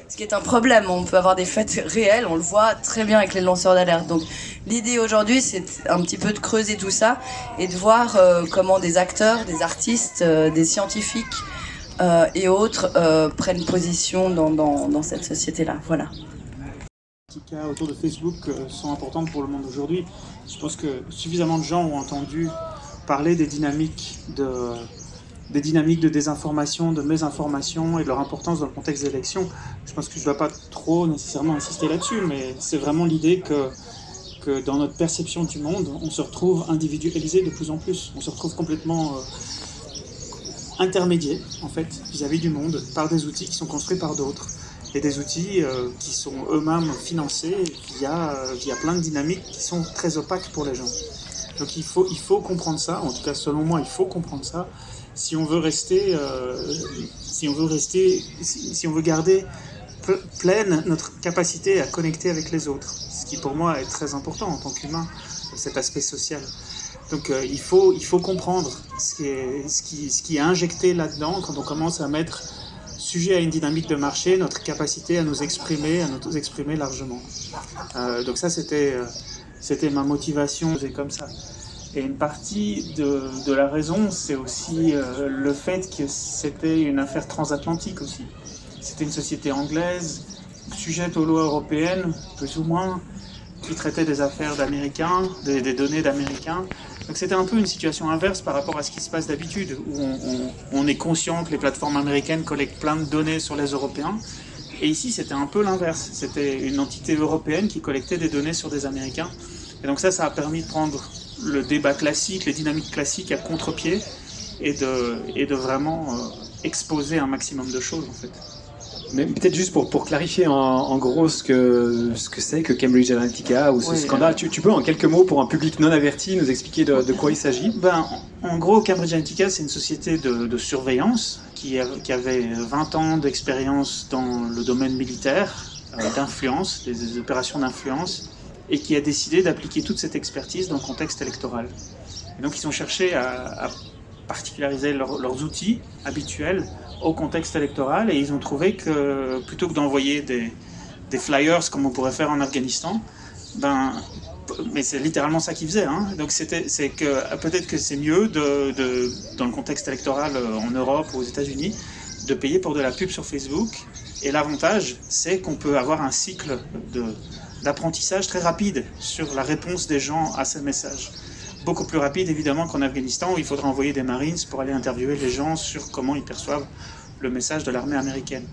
Ce qui est un problème, on peut avoir des faits réels, on le voit très bien avec les lanceurs d'alerte. Donc l'idée aujourd'hui, c'est un petit peu de creuser tout ça et de voir comment des acteurs, des artistes, des scientifiques et autres prennent position dans cette société-là. Voilà. Les autour de Facebook sont importantes pour le monde aujourd'hui. Je pense que suffisamment de gens ont entendu parler des dynamiques de désinformation, de mésinformation et de leur importance dans le contexte d'élection. Je pense que je ne dois pas trop nécessairement insister là-dessus, mais c'est vraiment l'idée que dans notre perception du monde, on se retrouve individualisé de plus en plus. On se retrouve complètement intermédiaire, en fait, vis-à-vis du monde, par des outils qui sont construits par d'autres. Et des outils qui sont eux-mêmes financés via plein de dynamiques qui sont très opaques pour les gens. Donc il faut comprendre ça, en tout cas selon moi il faut comprendre ça, si on veut garder pleine notre capacité à connecter avec les autres, ce qui pour moi est très important en tant qu'humain, cet aspect social. Donc il faut comprendre ce qui est injecté là-dedans quand on commence à mettre sujet à une dynamique de marché, notre capacité à nous exprimer largement. Donc ça, c'était ma motivation, c'est comme ça. Et une partie de la raison, c'est aussi le fait que c'était une affaire transatlantique aussi. C'était une société anglaise, sujette aux lois européennes, plus ou moins, qui traitait des affaires d'Américains, des données d'Américains. Donc c'était un peu une situation inverse par rapport à ce qui se passe d'habitude, où on est conscient que les plateformes américaines collectent plein de données sur les Européens. Et ici, c'était un peu l'inverse. C'était une entité européenne qui collectait des données sur des Américains. Et donc ça a permis de prendre le débat classique, les dynamiques classiques à contre-pied et de vraiment exposer un maximum de choses, en fait. Mais peut-être juste pour clarifier en gros ce que c'est que Cambridge Analytica ou ce scandale, tu peux en quelques mots pour un public non averti nous expliquer de quoi il s'agit? En gros, Cambridge Analytica, c'est une société de surveillance qui avait 20 ans d'expérience dans le domaine militaire, d'influence, des opérations d'influence, et qui a décidé d'appliquer toute cette expertise dans le contexte électoral. Et donc ils ont cherché à particulariser leurs outils habituels au contexte électoral, et ils ont trouvé que plutôt que d'envoyer des flyers comme on pourrait faire en Afghanistan, mais c'est littéralement ça qu'ils faisaient, hein. Donc c'est que peut-être que c'est mieux dans le contexte électoral en Europe ou aux États-Unis de payer pour de la pub sur Facebook. Et l'avantage, c'est qu'on peut avoir un cycle d'apprentissage très rapide sur la réponse des gens à ces messages. Beaucoup plus rapide évidemment qu'en Afghanistan où il faudra envoyer des Marines pour aller interviewer les gens sur comment ils perçoivent le message de l'armée américaine.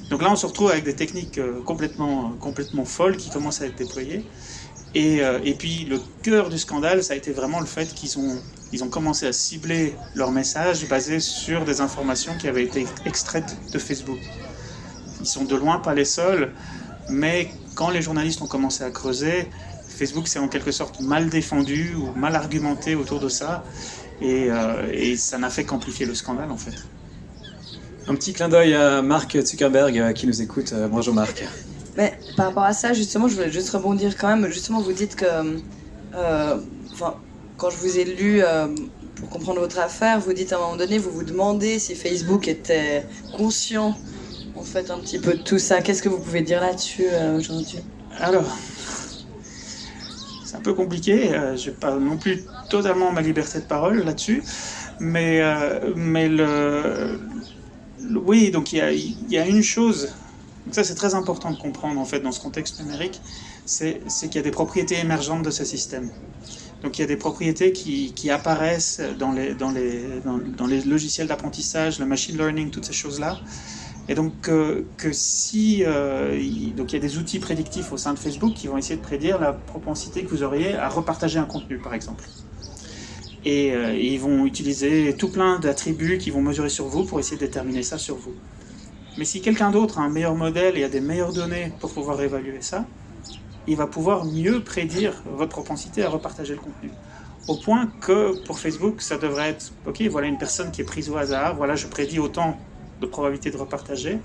Donc là on se retrouve avec des techniques complètement folles qui commencent à être déployées. Et puis le cœur du scandale, ça a été vraiment le fait qu'ils ont commencé à cibler leurs messages basés sur des informations qui avaient été extraites de Facebook. Ils sont de loin pas les seuls, mais quand les journalistes ont commencé à creuser, Facebook s'est en quelque sorte mal défendu ou mal argumenté autour de ça, et ça n'a fait qu'amplifier le scandale en fait. Un petit clin d'œil à Mark Zuckerberg qui nous écoute. Bonjour Marc. Mais par rapport à ça, justement, je voulais juste rebondir quand même. Justement, vous dites que, quand je vous ai lu pour comprendre votre affaire, vous dites à un moment donné, vous vous demandez si Facebook était conscient, en fait, un petit peu de tout ça. Qu'est-ce que vous pouvez dire là-dessus aujourd'hui ? Alors, c'est un peu compliqué. Je n'ai pas non plus totalement ma liberté de parole là-dessus, mais oui, donc il y a une chose. Donc ça, c'est très important de comprendre en fait dans ce contexte numérique, c'est qu'il y a des propriétés émergentes de ce système. Donc il y a des propriétés qui apparaissent dans les logiciels d'apprentissage, le machine learning, toutes ces choses-là. Et donc donc il y a des outils prédictifs au sein de Facebook qui vont essayer de prédire la propensité que vous auriez à repartager un contenu, par exemple. Et ils vont utiliser tout plein d'attributs qui vont mesurer sur vous pour essayer de déterminer ça sur vous. Mais si quelqu'un d'autre a un meilleur modèle et a des meilleures données pour pouvoir évaluer ça, il va pouvoir mieux prédire votre propensité à repartager le contenu. Au point que pour Facebook, ça devrait être « Ok, voilà une personne qui est prise au hasard, voilà je prédis autant de probabilité de repartager ».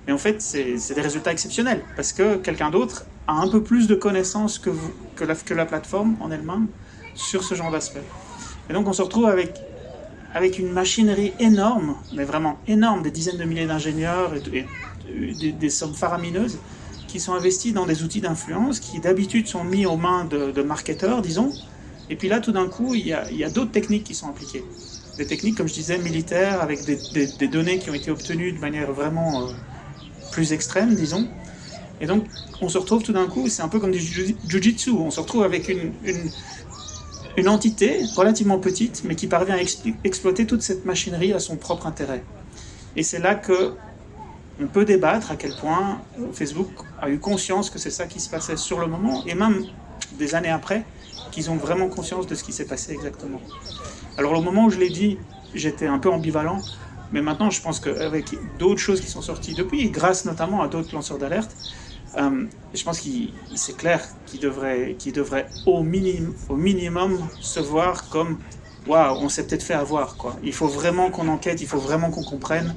Mais en fait, c'est des résultats exceptionnels parce que quelqu'un d'autre a un peu plus de connaissances que la plateforme en elle-même sur ce genre d'aspect. Et donc on se retrouve avec une machinerie énorme, mais vraiment énorme, des dizaines de milliers d'ingénieurs des sommes faramineuses qui sont investies dans des outils d'influence qui d'habitude sont mis aux mains de marketeurs, disons. Et puis là, tout d'un coup, il y a d'autres techniques qui sont appliquées. Des techniques, comme je disais, militaires, avec des données qui ont été obtenues de manière vraiment plus extrême, disons. Et donc, on se retrouve tout d'un coup, c'est un peu comme du jiu-jitsu, on se retrouve avec une entité relativement petite, mais qui parvient à exploiter toute cette machinerie à son propre intérêt. Et c'est là que on peut débattre à quel point Facebook a eu conscience que c'est ça qui se passait sur le moment, et même des années après, qu'ils ont vraiment conscience de ce qui s'est passé exactement. Alors au moment où je l'ai dit, j'étais un peu ambivalent, mais maintenant je pense qu'avec d'autres choses qui sont sorties depuis, et grâce notamment à d'autres lanceurs d'alerte, je pense que c'est clair qu'ils devraient au minimum se voir comme « Waouh, on s'est peut-être fait avoir ». Il faut vraiment qu'on enquête, il faut vraiment qu'on comprenne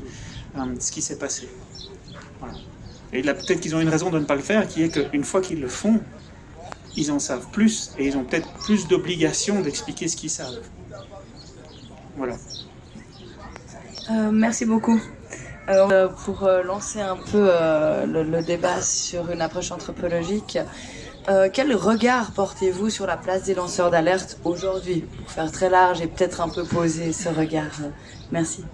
ce qui s'est passé. Voilà. Et là, peut-être qu'ils ont une raison de ne pas le faire, qui est qu'une fois qu'ils le font, ils en savent plus, et ils ont peut-être plus d'obligations d'expliquer ce qu'ils savent. Voilà. Merci beaucoup. Alors, pour lancer un peu le débat sur une approche anthropologique, quel regard portez-vous sur la place des lanceurs d'alerte aujourd'hui? Pour faire très large et peut-être un peu poser ce regard. Merci.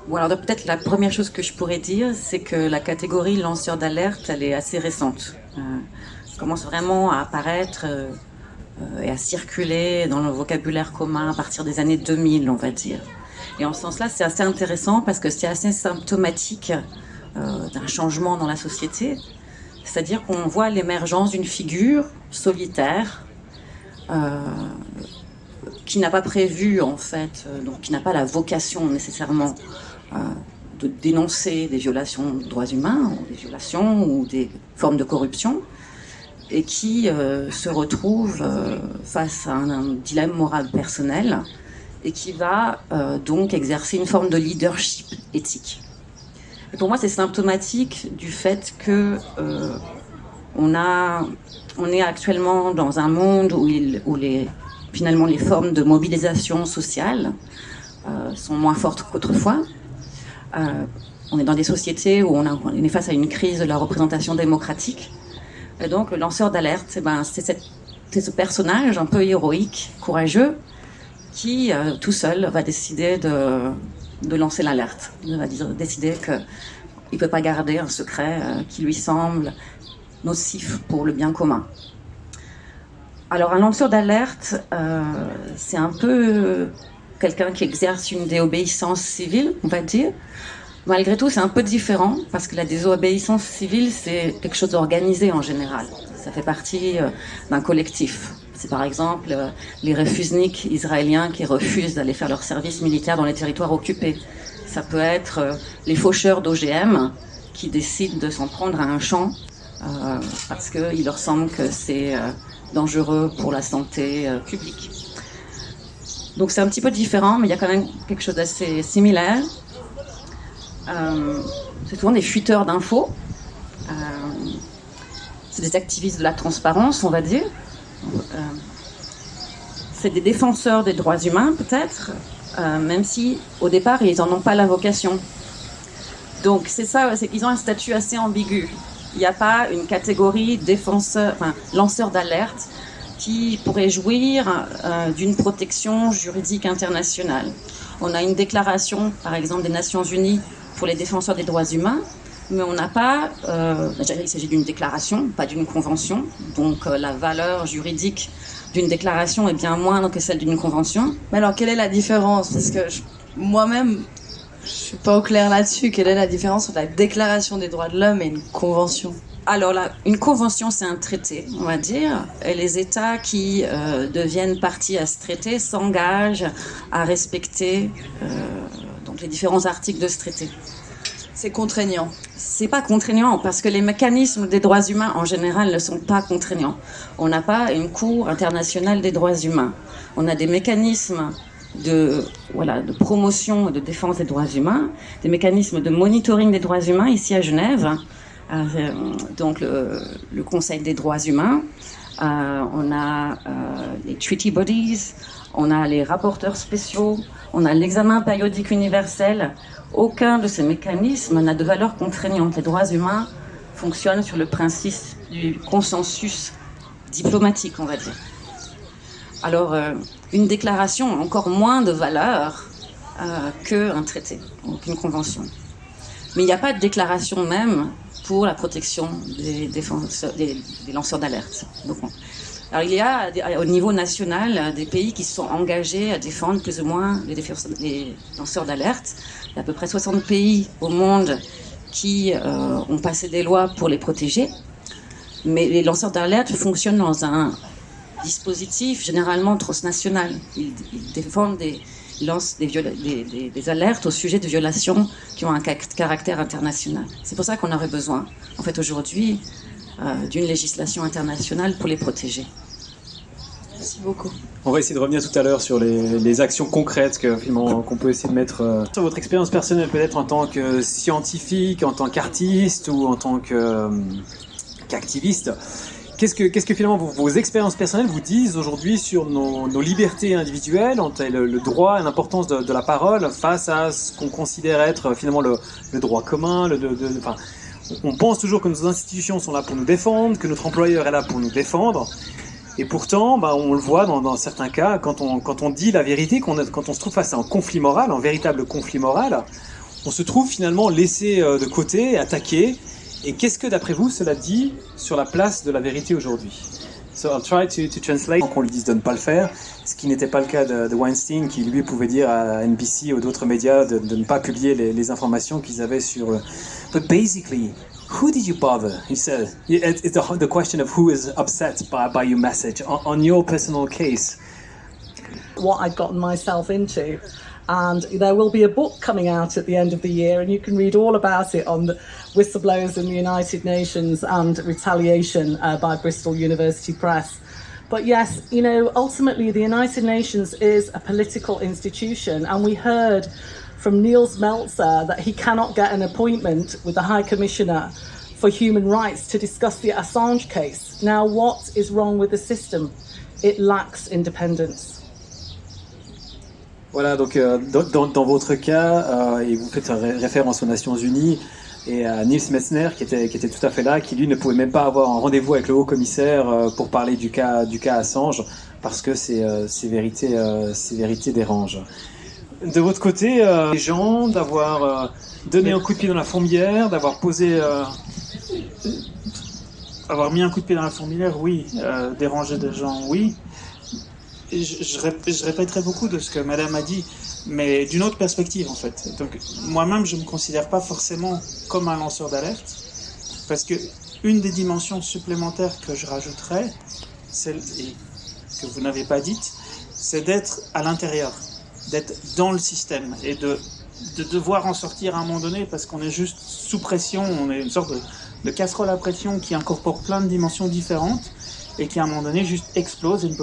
Bon, alors peut-être la première chose que je pourrais dire, c'est que la catégorie lanceur d'alerte, elle est assez récente. Elle commence vraiment à apparaître et à circuler dans le vocabulaire commun à partir des années 2000, on va dire. Et en ce sens-là, c'est assez intéressant parce que c'est assez symptomatique d'un changement dans la société. C'est-à-dire qu'on voit l'émergence d'une figure solitaire qui n'a pas prévu, en fait, donc qui n'a pas la vocation nécessairement de dénoncer des violations de droits humains, ou des violations ou des formes de corruption, et qui se retrouve face à un dilemme moral personnel et qui va donc exercer une forme de leadership éthique. Et pour moi, c'est symptomatique du fait que on est actuellement dans un monde où finalement les formes de mobilisation sociale sont moins fortes qu'autrefois. On est dans des sociétés où on est face à une crise de la représentation démocratique. Et donc, le lanceur d'alerte, c'est ce personnage un peu héroïque, courageux, qui, tout seul, va décider de lancer l'alerte. Il va décider qu'il ne peut pas garder un secret qui lui semble nocif pour le bien commun. Alors, un lanceur d'alerte, c'est un peu quelqu'un qui exerce une désobéissance civile, on va dire. Malgré tout, c'est un peu différent, parce que la désobéissance civile, c'est quelque chose d'organisé en général. Ça fait partie d'un collectif. C'est par exemple les refusniks israéliens qui refusent d'aller faire leur service militaire dans les territoires occupés. Ça peut être les faucheurs d'OGM qui décident de s'en prendre à un champ parce qu'il leur semble que c'est dangereux pour la santé publique. Donc c'est un petit peu différent, mais il y a quand même quelque chose d'assez similaire. C'est souvent des fuiteurs d'infos. C'est des activistes de la transparence, on va dire. C'est des défenseurs des droits humains, peut-être, même si, au départ, ils n'en ont pas la vocation. Donc, c'est ça, c'est qu'ils ont un statut assez ambigu. Il n'y a pas une catégorie lanceur d'alerte qui pourrait jouir d'une protection juridique internationale. On a une déclaration, par exemple, des Nations Unies pour les défenseurs des droits humains, mais on n'a pas... il s'agit d'une déclaration, pas d'une convention, donc la valeur juridique d'une déclaration est bien moindre que celle d'une convention. Mais alors, quelle est la différence? Parce que moi-même, je suis pas au clair là-dessus. Quelle est la différence entre la déclaration des droits de l'homme et une convention? Alors là, une convention, c'est un traité, on va dire, et les États qui deviennent partie à ce traité s'engagent à respecter donc les différents articles de ce traité. C'est contraignant. C'est pas contraignant parce que les mécanismes des droits humains en général ne sont pas contraignants. On n'a pas une Cour internationale des droits humains. On a des mécanismes de promotion et de défense des droits humains, des mécanismes de monitoring des droits humains ici à Genève, donc le Conseil des droits humains. On a les treaty bodies, on a les rapporteurs spéciaux, on a l'examen périodique universel. Aucun de ces mécanismes n'a de valeur contraignante. Les droits humains fonctionnent sur le principe du consensus diplomatique, on va dire. Alors, une déclaration a encore moins de valeur qu'un traité, qu'une convention. Mais il n'y a pas de déclaration même pour la protection des lanceurs d'alerte. Alors il y a au niveau national des pays qui se sont engagés à défendre plus ou moins les lanceurs d'alerte. Il y a à peu près 60 pays au monde qui ont passé des lois pour les protéger. Mais les lanceurs d'alerte fonctionnent dans un dispositif généralement transnational. Ils défendent ils lancent des alertes au sujet de violations qui ont un caractère international. C'est pour ça qu'on aurait besoin, en fait, aujourd'hui, d'une législation internationale pour les protéger. Merci beaucoup. On va essayer de revenir tout à l'heure sur les actions concrètes qu'on peut essayer de mettre sur votre expérience personnelle, peut-être en tant que scientifique, en tant qu'artiste ou en tant qu'activiste. Qu'est-ce que finalement vos expériences personnelles vous disent aujourd'hui sur nos libertés individuelles, le droit et l'importance de la parole face à ce qu'on considère être finalement le droit commun, on pense toujours que nos institutions sont là pour nous défendre, que notre employeur est là pour nous défendre. Et pourtant, on le voit dans certains cas, quand on dit la vérité, quand on se trouve face à un conflit moral, un véritable conflit moral, on se trouve finalement laissé de côté, attaqué. Et qu'est-ce que, d'après vous, cela dit sur la place de la vérité aujourd'hui? So I'll try to translate. Qu'on lui dise de ne pas le faire, ce qui n'était pas le cas de Weinstein, qui lui pouvait dire à NBC ou d'autres médias de ne pas publier les informations qu'ils avaient sur... But basically, who did you bother? He said, it's the question of who is upset by your message. On your personal case. What I'd gotten myself into. And there will be a book coming out at the end of the year, and you can read all about it on the whistleblowers in the United Nations and retaliation by Bristol University Press. But yes, ultimately the United Nations is a political institution, and we heard from Niels Melzer that he cannot get an appointment with the High Commissioner for Human Rights to discuss the Assange case. Now, what is wrong with the system? It lacks independence. Voilà, donc dans votre cas, et vous faites référence aux Nations Unies et à Nils Metzner qui était tout à fait là, qui lui ne pouvait même pas avoir un rendez-vous avec le haut commissaire pour parler du cas Assange parce que ces vérités dérangent. De votre côté, les gens, d'avoir donné un coup de pied dans la fourmilière, d'avoir posé... Avoir mis un coup de pied dans la fourmilière, oui. Déranger des gens, oui. Je répéterai beaucoup de ce que Madame a dit, mais d'une autre perspective en fait. Donc moi-même, je ne me considère pas forcément comme un lanceur d'alerte, parce que une des dimensions supplémentaires que je rajouterais, celle que vous n'avez pas dite, c'est d'être à l'intérieur, d'être dans le système et de devoir en sortir à un moment donné, parce qu'on est juste sous pression, on est une sorte de casserole à pression qui incorpore plein de dimensions différentes, et qui à un moment donné juste explose et ne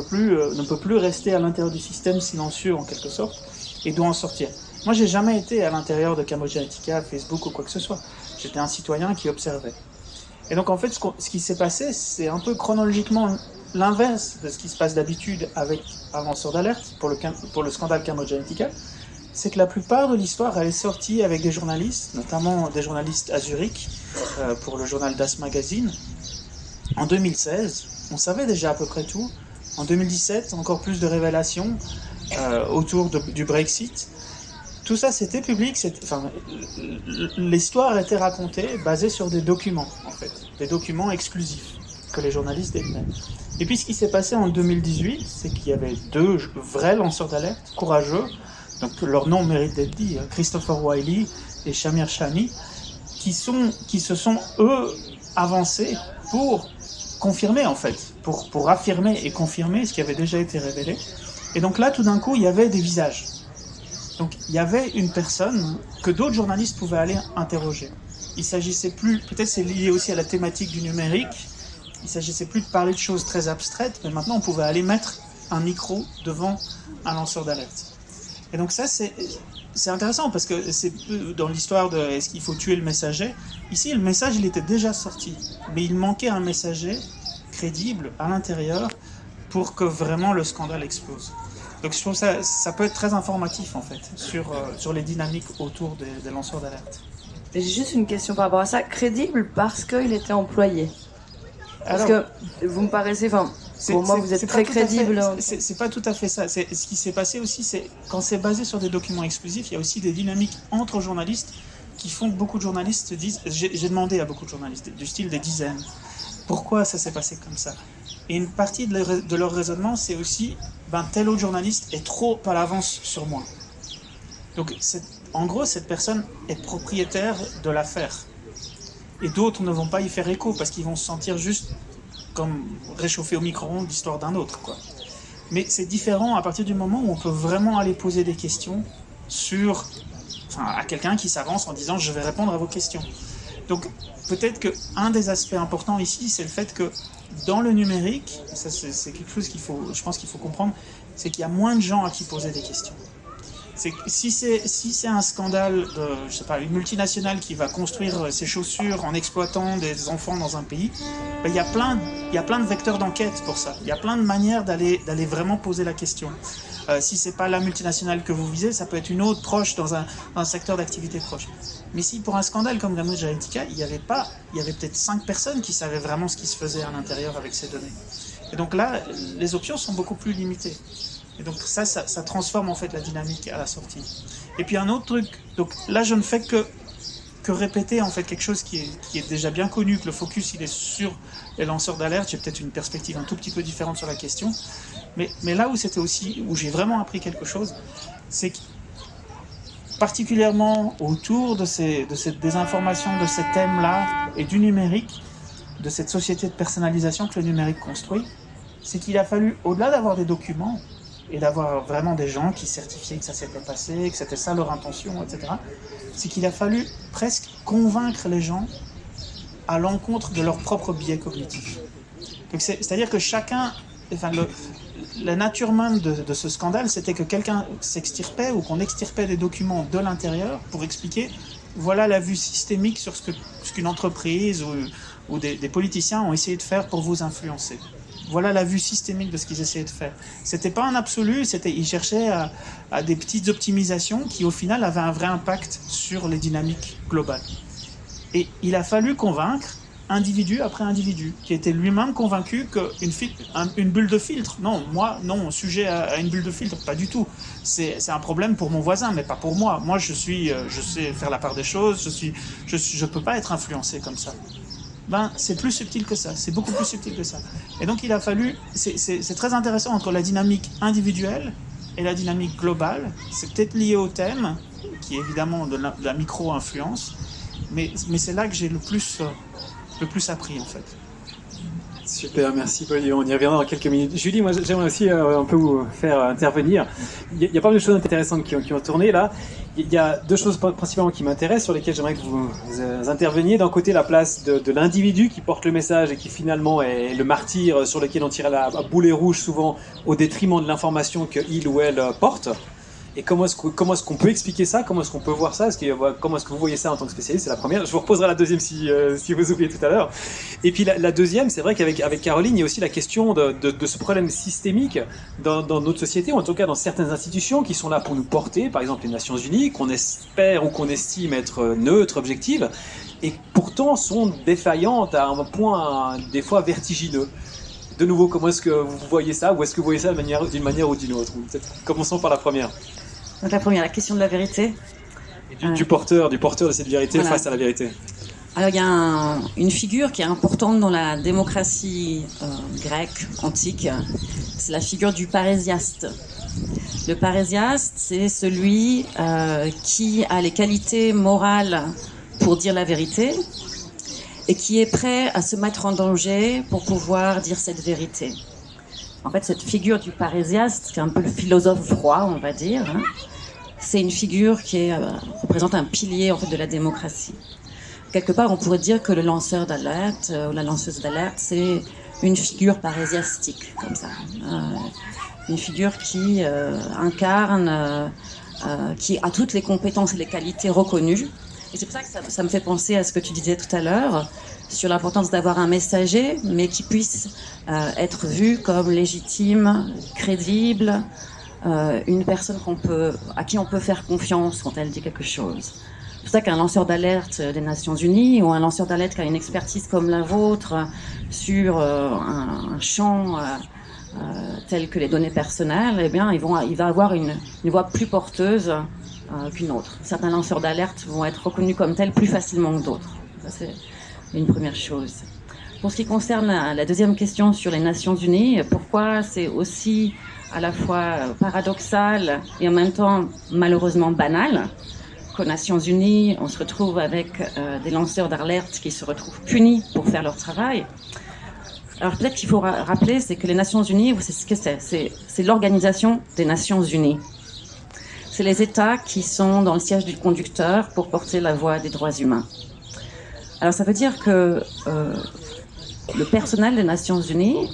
peut plus rester à l'intérieur du système silencieux en quelque sorte, et doit en sortir. Moi j'ai jamais été à l'intérieur de Cambridge Analytica, Facebook ou quoi que ce soit. J'étais un citoyen qui observait. Et donc en fait ce qui s'est passé, c'est un peu chronologiquement l'inverse de ce qui se passe d'habitude avec un lanceur d'alerte pour le scandale Cambridge Analytica. C'est que la plupart de l'histoire elle est sortie avec des journalistes, notamment des journalistes à Zurich pour le journal Das Magazine. En 2016, on savait déjà à peu près tout. En 2017, encore plus de révélations autour du Brexit. Tout ça, c'était public. L'histoire était racontée, basée sur des documents, en fait. Des documents exclusifs que les journalistes détenaient. Et puis, ce qui s'est passé en 2018, c'est qu'il y avait deux vrais lanceurs d'alerte, courageux. Donc, leur nom mérite d'être dit. Christopher Wiley et Shamir Shami, qui se sont, eux, avancés pour confirmer en fait, pour affirmer et confirmer ce qui avait déjà été révélé. Et donc là, tout d'un coup, il y avait des visages. Donc il y avait une personne que d'autres journalistes pouvaient aller interroger. Il s'agissait plus, peut-être c'est lié aussi à la thématique du numérique, il s'agissait plus de parler de choses très abstraites, mais maintenant on pouvait aller mettre un micro devant un lanceur d'alerte. Et donc ça, c'est intéressant parce que c'est dans l'histoire de est-ce qu'il faut tuer le messager. Ici, le message, il était déjà sorti, mais il manquait un messager crédible à l'intérieur pour que vraiment le scandale explose. Donc je trouve que ça peut être très informatif en fait sur les dynamiques autour des lanceurs d'alerte. J'ai juste une question par rapport à ça. Crédible parce qu'il était employé. Parce que vous me paraissez, pour moi vous êtes très crédible. C'est pas tout à fait ça. Ce qui s'est passé aussi, c'est quand c'est basé sur des documents exclusifs, il y a aussi des dynamiques entre journalistes qui font que beaucoup de journalistes disent, j'ai demandé à beaucoup de journalistes, du style des dizaines, pourquoi ça s'est passé comme ça. Et une partie de leur raisonnement, c'est aussi, tel autre journaliste est trop à l'avance sur moi. Donc, en gros, cette personne est propriétaire de l'affaire. Et d'autres ne vont pas y faire écho parce qu'ils vont se sentir juste comme réchauffés au micro-ondes l'histoire d'un autre, quoi. Mais c'est différent à partir du moment où on peut vraiment aller poser des questions à quelqu'un qui s'avance en disant « je vais répondre à vos questions ». Donc, peut-être qu'un des aspects importants ici, c'est le fait que dans le numérique, ça c'est quelque chose je pense qu'il faut comprendre, c'est qu'il y a moins de gens à qui poser des questions. Si c'est un scandale de, une multinationale qui va construire ses chaussures en exploitant des enfants dans un pays, il y a plein de vecteurs d'enquête pour ça. Il y a plein de manières d'aller vraiment poser la question. Si c'est pas la multinationale que vous visez, ça peut être une autre proche dans un secteur d'activité proche. Mais si pour un scandale comme Cambridge Analytica, il y avait peut-être 5 personnes qui savaient vraiment ce qui se faisait à l'intérieur avec ces données. Et donc là, les options sont beaucoup plus limitées. Et donc ça transforme en fait la dynamique à la sortie. Et puis un autre truc, donc là je ne fais que répéter en fait quelque chose qui est déjà bien connu, que le focus il est sur les lanceurs d'alerte. J'ai peut-être une perspective un tout petit peu différente sur la question, mais là où j'ai vraiment appris quelque chose, c'est que particulièrement autour de cette désinformation, de ces thèmes-là et du numérique, de cette société de personnalisation que le numérique construit, c'est qu'il a fallu, au-delà d'avoir des documents et d'avoir vraiment des gens qui certifiaient que ça s'était passé, que c'était ça leur intention, etc., c'est qu'il a fallu presque convaincre les gens à l'encontre de leur propre biais cognitif. Donc c'est-à-dire que la nature même de ce scandale, c'était que quelqu'un s'extirpait ou qu'on extirpait des documents de l'intérieur pour expliquer voilà la vue systémique sur ce qu'une entreprise ou des politiciens ont essayé de faire pour vous influencer. Voilà la vue systémique de ce qu'ils essayaient de faire. C'était pas un absolu, ils cherchaient à des petites optimisations qui au final avaient un vrai impact sur les dynamiques globales. Et il a fallu convaincre individu après individu, qui était lui-même convaincu qu'une bulle de filtre, sujet à une bulle de filtre, pas du tout. C'est un problème pour mon voisin, mais pas pour moi. Moi, je sais faire la part des choses, je peux pas être influencé comme ça. C'est plus subtil que ça, c'est beaucoup plus subtil que ça. Et donc il a fallu, c'est très intéressant entre la dynamique individuelle et la dynamique globale. C'est peut-être lié au thème, qui est évidemment de la micro-influence, mais c'est là que j'ai le plus appris en fait. Super, merci Paul. On y reviendra dans quelques minutes. Julie, moi j'aimerais aussi un peu vous faire intervenir. Il y a pas mal de choses intéressantes qui ont tourné là. Il y a deux choses principalement qui m'intéressent, sur lesquelles j'aimerais que vous interveniez. D'un côté, la place de l'individu qui porte le message et qui finalement est le martyr sur lequel on tire la boulet rouge souvent au détriment de l'information qu'il ou elle porte. Et comment est-ce qu'on peut expliquer ça? Comment est-ce qu'on peut voir ça? Comment est-ce que vous voyez ça en tant que spécialiste? C'est la première. Je vous reposerai la deuxième si vous oubliez tout à l'heure. Et puis la deuxième, c'est vrai qu'avec Caroline, il y a aussi la question de ce problème systémique dans notre société, ou en tout cas dans certaines institutions qui sont là pour nous porter, par exemple les Nations Unies, qu'on espère ou qu'on estime être neutres, objectives, et pourtant sont défaillantes à un point des fois vertigineux. De nouveau, comment est-ce que vous voyez ça? Ou est-ce que vous voyez ça d'une manière ou d'une autre? Commençons par la première. Donc la première, la question de la vérité. Et du porteur de cette vérité, voilà, face à la vérité. Alors il y a une figure qui est importante dans la démocratie grecque antique, c'est la figure du parésiaste. Le parésiaste, c'est celui qui a les qualités morales pour dire la vérité et qui est prêt à se mettre en danger pour pouvoir dire cette vérité. En fait, cette figure du parésiaste, qui est un peu le philosophe froid, on va dire, c'est une figure qui représente un pilier en fait de la démocratie. Quelque part, on pourrait dire que le lanceur d'alerte ou la lanceuse d'alerte, c'est une figure parésiastique, comme ça. Une figure qui incarne, qui a toutes les compétences et les qualités reconnues. Et c'est pour ça que ça me fait penser à ce que tu disais tout à l'heure, sur l'importance d'avoir un messager, mais qui puisse être vu comme légitime, crédible, une personne à qui on peut faire confiance quand elle dit quelque chose. C'est pour ça qu'un lanceur d'alerte des Nations Unies ou un lanceur d'alerte qui a une expertise comme la vôtre sur un champ tel que les données personnelles, eh bien, il va avoir une voix plus porteuse qu'une autre. Certains lanceurs d'alerte vont être reconnus comme tels plus facilement que d'autres. Ça, c'est une première chose. Pour ce qui concerne la deuxième question sur les Nations Unies, pourquoi c'est aussi à la fois paradoxal et en même temps malheureusement banal qu'aux Nations Unies, on se retrouve avec des lanceurs d'alerte qui se retrouvent punis pour faire leur travail. Alors peut-être qu'il faut rappeler, c'est que les Nations Unies, c'est ce que c'est l'Organisation des Nations Unies. C'est les États qui sont dans le siège du conducteur pour porter la voix des droits humains. Alors ça veut dire que le personnel des Nations Unies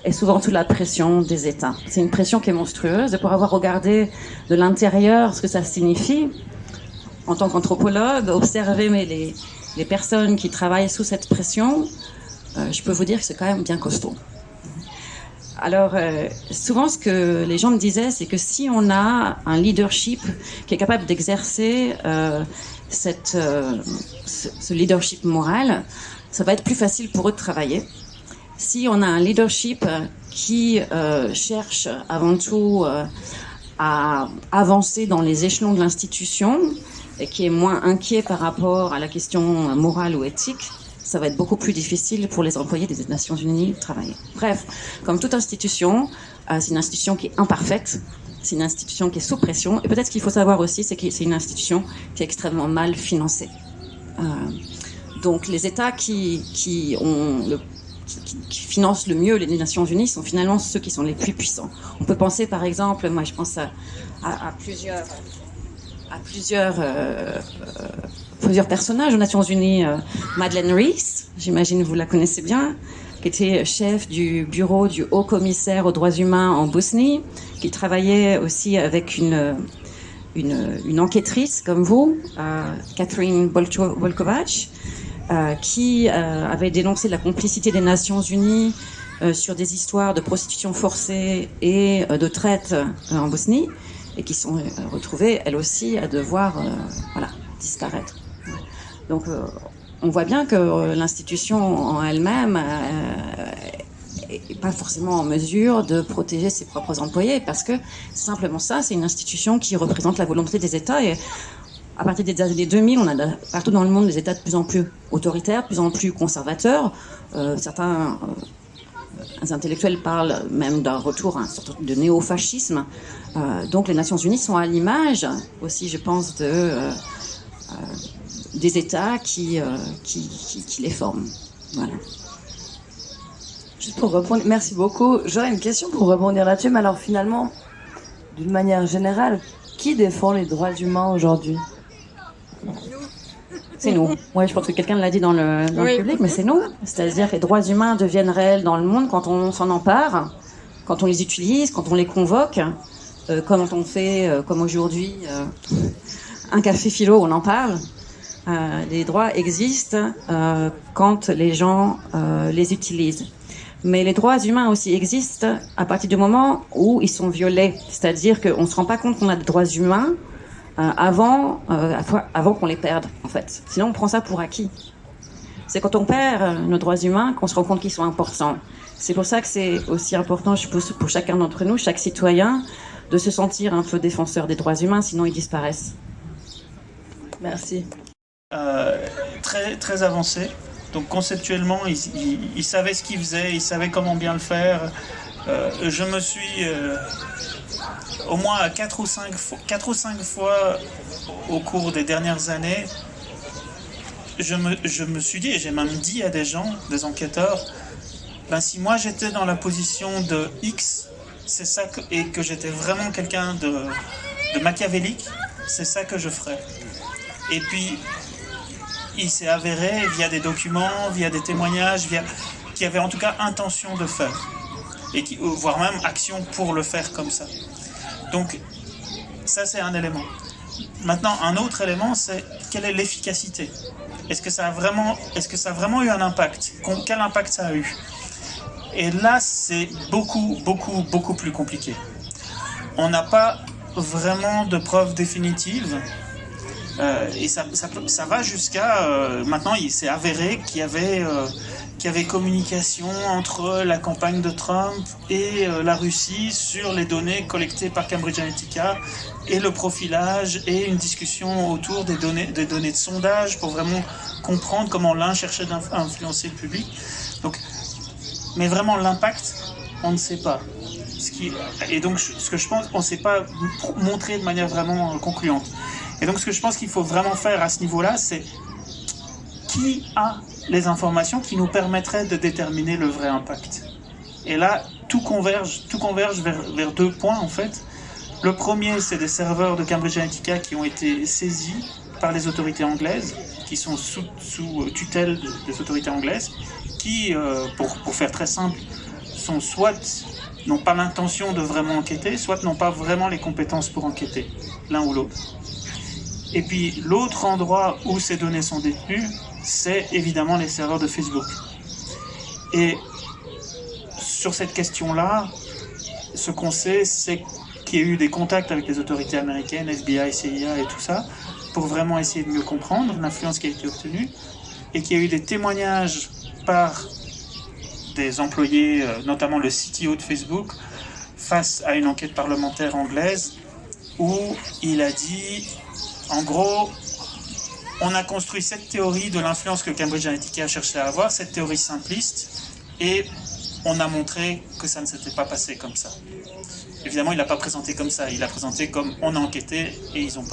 est souvent sous la pression des États. C'est une pression qui est monstrueuse, et pour avoir regardé de l'intérieur ce que ça signifie, en tant qu'anthropologue, observer les personnes qui travaillent sous cette pression, je peux vous dire que c'est quand même bien costaud. Alors, souvent, ce que les gens me disaient, c'est que si on a un leadership qui est capable d'exercer ce leadership moral, ça va être plus facile pour eux de travailler. Si on a un leadership qui cherche avant tout à avancer dans les échelons de l'institution et qui est moins inquiet par rapport à la question morale ou éthique, ça va être beaucoup plus difficile pour les employés des Nations Unies de travailler. Bref, comme toute institution, c'est une institution qui est imparfaite, c'est une institution qui est sous pression, et peut-être ce qu'il faut savoir aussi, c'est que c'est une institution qui est extrêmement mal financée. Donc les États qui financent le mieux les Nations Unies sont finalement ceux qui sont les plus puissants. On peut penser par exemple, moi je pense à plusieurs personnages aux Nations Unies. Madeleine Rees, j'imagine que vous la connaissez bien, qui était chef du bureau du haut commissaire aux droits humains en Bosnie, qui travaillait aussi avec une enquêtrice comme vous, Catherine Bolkovac, qui avait dénoncé la complicité des Nations Unies sur des histoires de prostitution forcée et de traite en Bosnie, et qui sont retrouvées, elles aussi, à devoir disparaître. Donc, on voit bien que l'institution en elle-même n'est pas forcément en mesure de protéger ses propres employés, parce que simplement ça, c'est une institution qui représente la volonté des États. Et à partir des années 2000, on a partout dans le monde des États de plus en plus autoritaires, de plus en plus conservateurs. Certains intellectuels parlent même d'un retour à une sorte de néo-fascisme. Donc les Nations Unies sont à l'image aussi, je pense, des États qui les forment. Voilà. Juste pour répondre, merci beaucoup. J'aurais une question pour rebondir là-dessus, mais alors finalement, d'une manière générale, qui défend les droits humains aujourd'hui? C'est nous. Ouais, je pense que quelqu'un l'a dit dans le public, mais c'est nous. C'est-à-dire que les droits humains deviennent réels dans le monde quand on s'en empare, quand on les utilise, quand on les convoque, quand on fait, comme aujourd'hui, un café philo, on en parle. Les droits existent quand les gens les utilisent. Mais les droits humains aussi existent à partir du moment où ils sont violés. C'est-à-dire qu'on ne se rend pas compte qu'on a des droits humains avant qu'on les perde, en fait. Sinon, on prend ça pour acquis. C'est quand on perd nos droits humains qu'on se rend compte qu'ils sont importants. C'est pour ça que c'est aussi important, je pense, pour chacun d'entre nous, chaque citoyen, de se sentir un peu défenseur des droits humains, sinon ils disparaissent. Merci. Très, très avancé. Donc conceptuellement, il savait ce qu'il faisait, il savait comment bien le faire. Je me suis au moins 4 ou 5 fois au cours des dernières années, je me suis dit, et j'ai même dit à des gens, des enquêteurs, ben si moi j'étais dans la position de X, c'est ça et que j'étais vraiment quelqu'un de machiavélique, c'est ça que je ferais. Et puis il s'est avéré via des documents, via des témoignages, qu'il y avait en tout cas intention de faire, et voire même action pour le faire comme ça. Donc ça c'est un élément. Maintenant un autre élément, c'est quelle est l'efficacité. Est-ce que ça a vraiment eu un impact? Quel impact ça a eu? Et là c'est beaucoup plus compliqué. on n'a pas vraiment de preuves définitives. Et ça va jusqu'à... maintenant, il s'est avéré qu'il y avait communication entre la campagne de Trump et la Russie sur les données collectées par Cambridge Analytica et le profilage et une discussion autour des données de sondage pour vraiment comprendre comment l'un cherchait à influencer le public. Donc, mais vraiment l'impact, on ne sait pas. Et donc ce que je pense, on ne sait pas montrer de manière vraiment concluante. Et donc ce que je pense qu'il faut vraiment faire à ce niveau-là, c'est qui a les informations qui nous permettraient de déterminer le vrai impact. Et là, tout converge vers deux points en fait. Le premier, c'est des serveurs de Cambridge Analytica qui ont été saisis par les autorités anglaises, qui sont sous tutelle des autorités anglaises, qui, pour faire très simple, sont soit n'ont pas l'intention de vraiment enquêter, soit n'ont pas vraiment les compétences pour enquêter, l'un ou l'autre. Et puis l'autre endroit où ces données sont détenues, c'est évidemment les serveurs de Facebook. Et sur cette question-là, ce qu'on sait, c'est qu'il y a eu des contacts avec les autorités américaines, FBI, CIA et tout ça, pour vraiment essayer de mieux comprendre l'influence qui a été obtenue, et qu'il y a eu des témoignages par des employés, notamment le CTO de Facebook, face à une enquête parlementaire anglaise, où il a dit, en gros, on a construit cette théorie de l'influence que Cambridge Analytica a cherché à avoir, cette théorie simpliste, et on a montré que ça ne s'était pas passé comme ça. Évidemment, il n'a pas présenté comme ça, il a présenté comme on a enquêté et ils n'ont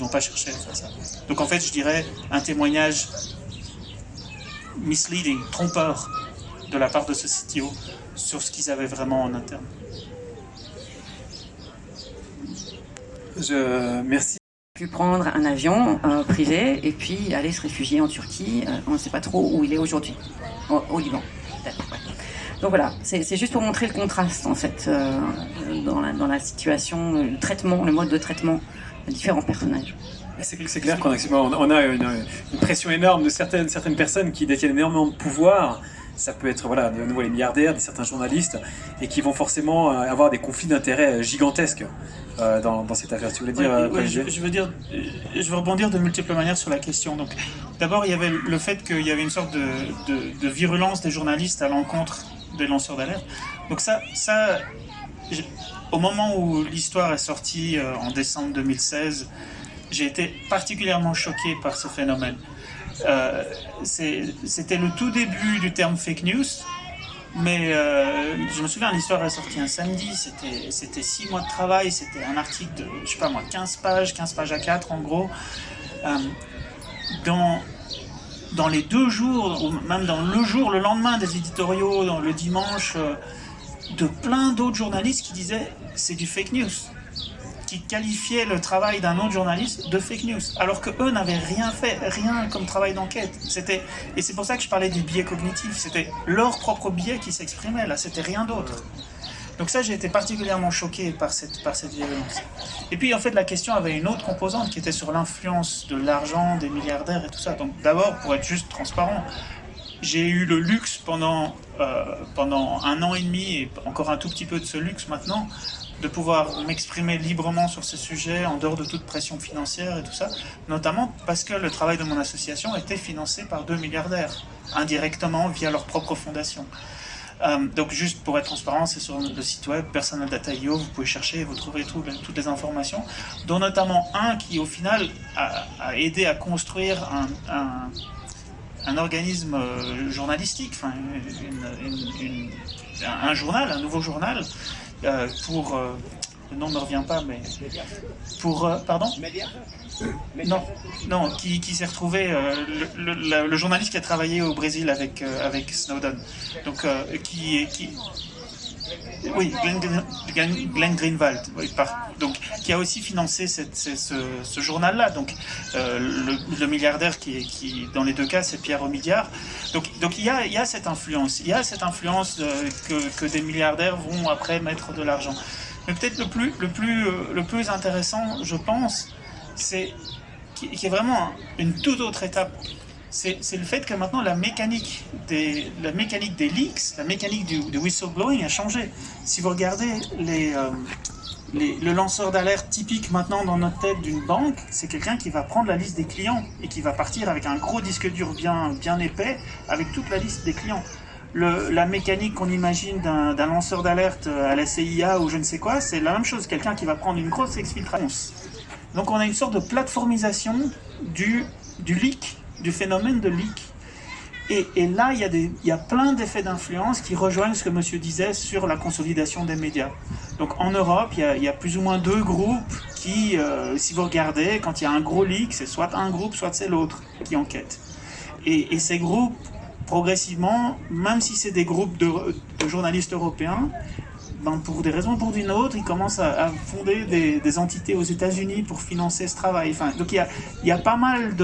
pas cherché à faire ça. Donc en fait, je dirais un témoignage misleading, trompeur, de la part de ce CTO sur ce qu'ils avaient vraiment en interne. Merci. Pu prendre un avion privé et puis aller se réfugier en Turquie. On ne sait pas trop où il est aujourd'hui, au Liban. Ouais. Donc voilà, c'est juste pour montrer le contraste en fait dans la situation, le traitement, le mode de traitement de différents personnages. C'est clair qu'on a une pression énorme de certaines personnes qui détiennent énormément de pouvoir. Ça peut être de nouveau les milliardaires, certains journalistes, et qui vont forcément avoir des conflits d'intérêts gigantesques dans cette affaire. Tu voulais dire je veux rebondir de multiples manières sur la question. Donc, d'abord, il y avait le fait qu'il y avait une sorte de virulence des journalistes à l'encontre des lanceurs d'alerte. Donc au moment où l'histoire est sortie en décembre 2016, j'ai été particulièrement choqué par ce phénomène. C'était le tout début du terme fake news, mais je me souviens, l'histoire est sortie un samedi, c'était 6 mois de travail, c'était un article de, 15 pages A4 en gros. Dans les 2 jours, ou même dans le lendemain des éditoriaux, dans le dimanche, de plein d'autres journalistes qui disaient c'est du fake news, qui qualifiaient le travail d'un autre journaliste de fake news, alors qu'eux n'avaient rien comme travail d'enquête. Et c'est pour ça que je parlais du biais cognitif, c'était leur propre biais qui s'exprimait, là, c'était rien d'autre. Donc ça, j'ai été particulièrement choqué par cette violence. Et puis, en fait, la question avait une autre composante qui était sur l'influence de l'argent, des milliardaires et tout ça. Donc d'abord, pour être juste transparent, j'ai eu le luxe pendant 1 an et demi, et encore un tout petit peu de ce luxe maintenant, de pouvoir m'exprimer librement sur ces sujets en dehors de toute pression financière et tout ça, notamment parce que le travail de mon association était financé par 2 milliardaires, indirectement via leur propre fondation. Donc juste pour être transparent, c'est sur le site web Personal Data.io, vous pouvez chercher et vous trouverez toutes les informations, dont notamment un qui au final a aidé à construire un organisme journalistique, enfin un journal, un nouveau journal, le nom ne me revient pas, mais pardon ? Non, qui s'est retrouvé, le journaliste qui a travaillé au Brésil avec Snowden, donc oui, Glenn Greenwald, oui, donc qui a aussi financé ce journal-là. Donc le milliardaire qui dans les 2 cas, c'est Pierre Omidyar. Donc il y a cette influence, que des milliardaires vont après mettre de l'argent. Mais peut-être le plus intéressant, je pense, c'est qui est vraiment une toute autre étape. C'est le fait que maintenant la mécanique des leaks, la mécanique du whistleblowing a changé. Si vous regardez Le lanceur d'alerte typique maintenant dans notre tête d'une banque, c'est quelqu'un qui va prendre la liste des clients et qui va partir avec un gros disque dur bien épais avec toute la liste des clients. La mécanique qu'on imagine d'un lanceur d'alerte à la CIA ou je ne sais quoi, c'est la même chose, quelqu'un qui va prendre une grosse exfiltration. Donc on a une sorte de plateformisation du leak, du phénomène de leak. Et là, il y a plein d'effets d'influence qui rejoignent ce que monsieur disait sur la consolidation des médias. Donc en Europe, il y a plus ou moins 2 groupes qui, si vous regardez, quand il y a un gros leak, c'est soit un groupe, soit c'est l'autre qui enquête. Et ces groupes, progressivement, même si c'est des groupes de journalistes européens, ben pour des raisons ou pour d'une autre, ils commencent à fonder des entités aux États-Unis pour financer ce travail. Enfin, donc il y a pas mal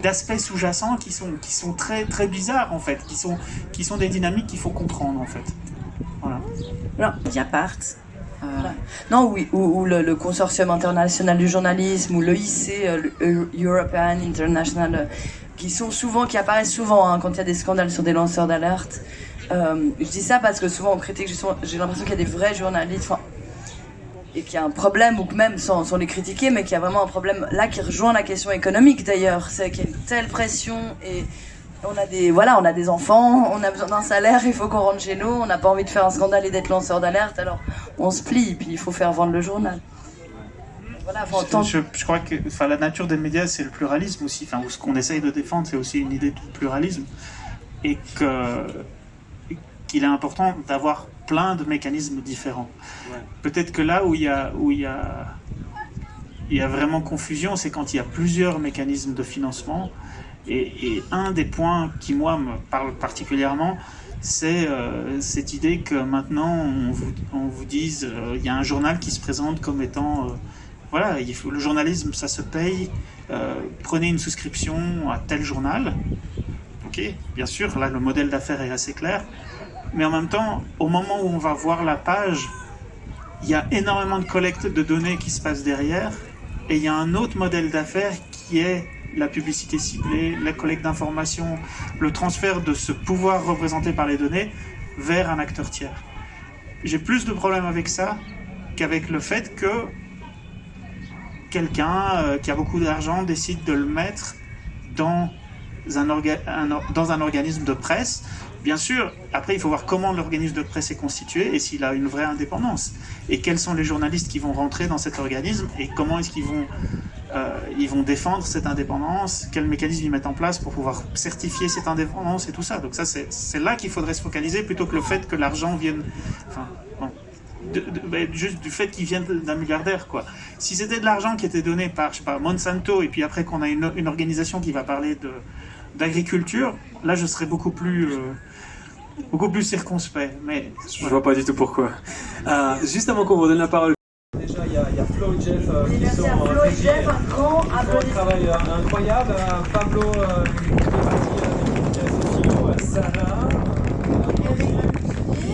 d'aspects sous-jacents qui sont très très bizarres en fait, qui sont des dynamiques qu'il faut comprendre en fait. Voilà. Alors, Mediapart. non, oui, ou le consortium international du journalisme, ou l'EIC, le European International, qui apparaissent souvent hein, quand il y a des scandales sur des lanceurs d'alerte. Je dis ça parce que souvent on critique, j'ai l'impression qu'il y a des vrais journalistes, et qu'il y a un problème, ou que même sans les critiquer, mais qu'il y a vraiment un problème là qui rejoint la question économique d'ailleurs. C'est qu'il y a une telle pression et on a des enfants, on a besoin d'un salaire, il faut qu'on rentre chez nous, on n'a pas envie de faire un scandale et d'être lanceur d'alerte, alors on se plie, puis il faut faire vendre le journal. Voilà, je crois que la nature des médias, c'est le pluralisme aussi. Enfin, ce qu'on essaye de défendre, c'est aussi une idée de pluralisme. Et qu'il est important d'avoir plein de mécanismes différents. Ouais. Peut-être que là où il y a vraiment confusion, c'est quand il y a plusieurs mécanismes de financement. Et un des points qui, moi, me parle particulièrement, c'est cette idée que maintenant, on vous dise il y a un journal qui se présente comme étant... voilà, le journalisme, ça se paye. Prenez une souscription à tel journal. Ok, bien sûr, là, le modèle d'affaires est assez clair. Mais en même temps, au moment où on va voir la page, il y a énormément de collecte de données qui se passe derrière. Et il y a un autre modèle d'affaires qui est la publicité ciblée, la collecte d'informations, le transfert de ce pouvoir représenté par les données vers un acteur tiers. J'ai plus de problèmes avec ça qu'avec le fait que quelqu'un qui a beaucoup d'argent décide de le mettre dans un organisme de presse. Bien sûr, après il faut voir comment l'organisme de presse est constitué et s'il a une vraie indépendance. Et quels sont les journalistes qui vont rentrer dans cet organisme et comment est-ce qu'ils vont défendre cette indépendance, quels mécanismes ils mettent en place pour pouvoir certifier cette indépendance et tout ça. Donc ça, c'est là qu'il faudrait se focaliser plutôt que le fait que l'argent vienne... Enfin, bon, juste du fait qu'il vienne d'un milliardaire, quoi. Si c'était de l'argent qui était donné par, je sais pas, Monsanto et puis après qu'on a une organisation qui va parler d'agriculture, là je serais beaucoup plus circonspect. Mais je vois pas du tout pourquoi. Juste avant qu'on vous donne la parole. Déjà, il y a Flo et Jeff qui sont un grand un travail incroyable. Pablo, Sarah,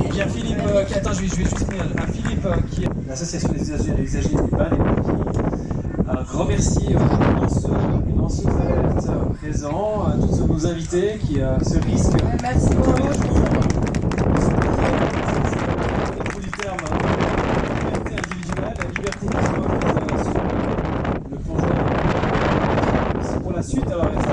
il y a Philippe attends, je vais juste finir. Philippe qui est l'association des usagers du BAN. Un grand merci aux lanceuses d'alerte présents, à tous nos invités qui se risquent. Merci beaucoup. Au bout du terme, la liberté individuelle, la liberté qui se repose sur le plongeur. C'est pour la suite, alors.